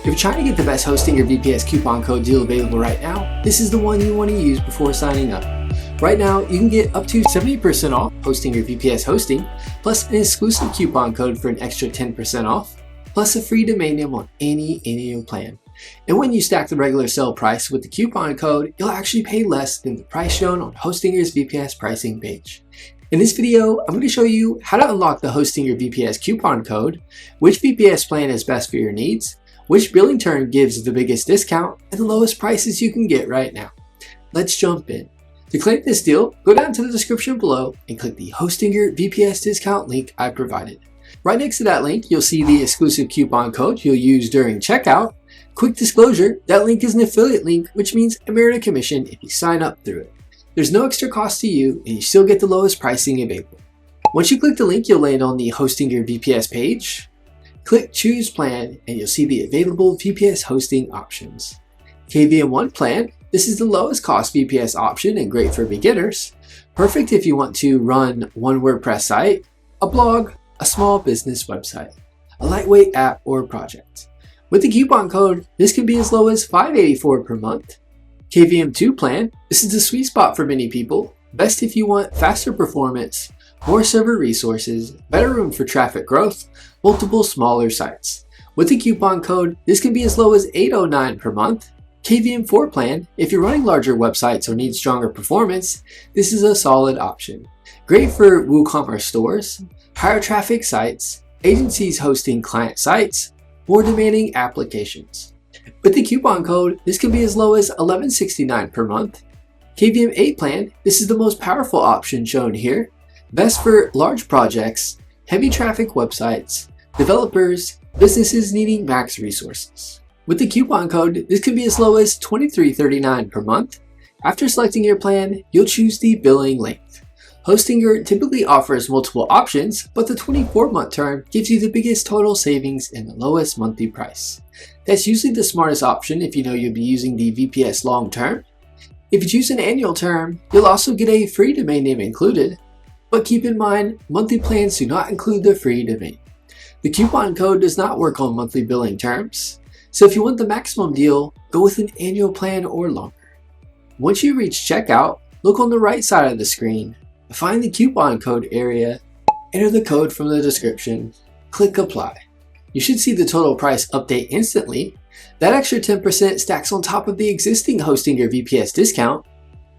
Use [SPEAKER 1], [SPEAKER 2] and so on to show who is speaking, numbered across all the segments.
[SPEAKER 1] If you're trying to get the best hosting or VPS coupon code deal available right now, this is the one you want to use before signing up. Right now, you can get up to 70% off hosting your VPS hosting, plus an exclusive coupon code for an extra 10% off, plus a free domain name on any annual plan. And when you stack the regular sale price with the coupon code, you'll actually pay less than the price shown on Hostinger's VPS pricing page. In this video, I'm going to show you how to unlock the Hostinger VPS coupon code, which VPS plan is best for your needs, which billing term gives the biggest discount, and the lowest prices you can get right now. Let's jump in. To claim this deal, go down to the description below and click the Hostinger VPS discount link I provided. Right next to that link, you'll see the exclusive coupon code you'll use during checkout. Quick disclosure, that link is an affiliate link, which means I earn a commission if you sign up through it. There's no extra cost to you, and you still get the lowest pricing available. Once you click the link, you'll land on the Hostinger VPS page. Click Choose Plan, and you'll see the available VPS hosting options. KVM1 plan. This is the lowest cost VPS option and great for beginners. Perfect if you want to run one WordPress site, a blog, a small business website, a lightweight app or project. With the coupon code, this can be as low as $5.84 per month. KVM2 plan. This is the sweet spot for many people. Best if you want faster performance, more server resources, better room for traffic growth, multiple smaller sites. With the coupon code, this can be as low as $8.09 per month. KVM4 plan, if you're running larger websites or need stronger performance, this is a solid option. Great for WooCommerce stores, higher traffic sites, agencies hosting client sites, more demanding applications. With the coupon code, this can be as low as $11.69 per month. KVM8 plan, this is the most powerful option shown here. Best for large projects, heavy traffic websites, developers, businesses needing max resources. With the coupon code, this can be as low as $23.39 per month. After selecting your plan, you'll choose the billing length. Hostinger typically offers multiple options, but the 24-month term gives you the biggest total savings and the lowest monthly price. That's usually the smartest option if you know you'll be using the VPS long term. If you choose an annual term, you'll also get a free domain name included, but keep in mind, monthly plans do not include the free domain. The coupon code does not work on monthly billing terms. So if you want the maximum deal, go with an annual plan or longer. Once you reach checkout, look on the right side of the screen, find the coupon code area, enter the code from the description, click apply. You should see the total price update instantly. That extra 10% stacks on top of the existing Hostinger VPS discount.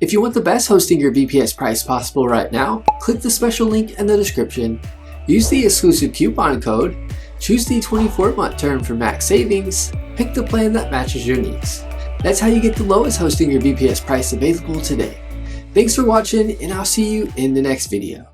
[SPEAKER 1] If you want the best Hostinger VPS price possible right now, click the special link in the description, use the exclusive coupon code, choose the 24-month term for max savings, pick the plan that matches your needs. That's how you get the lowest Hostinger VPS price available today. Thanks for watching, and I'll see you in the next video.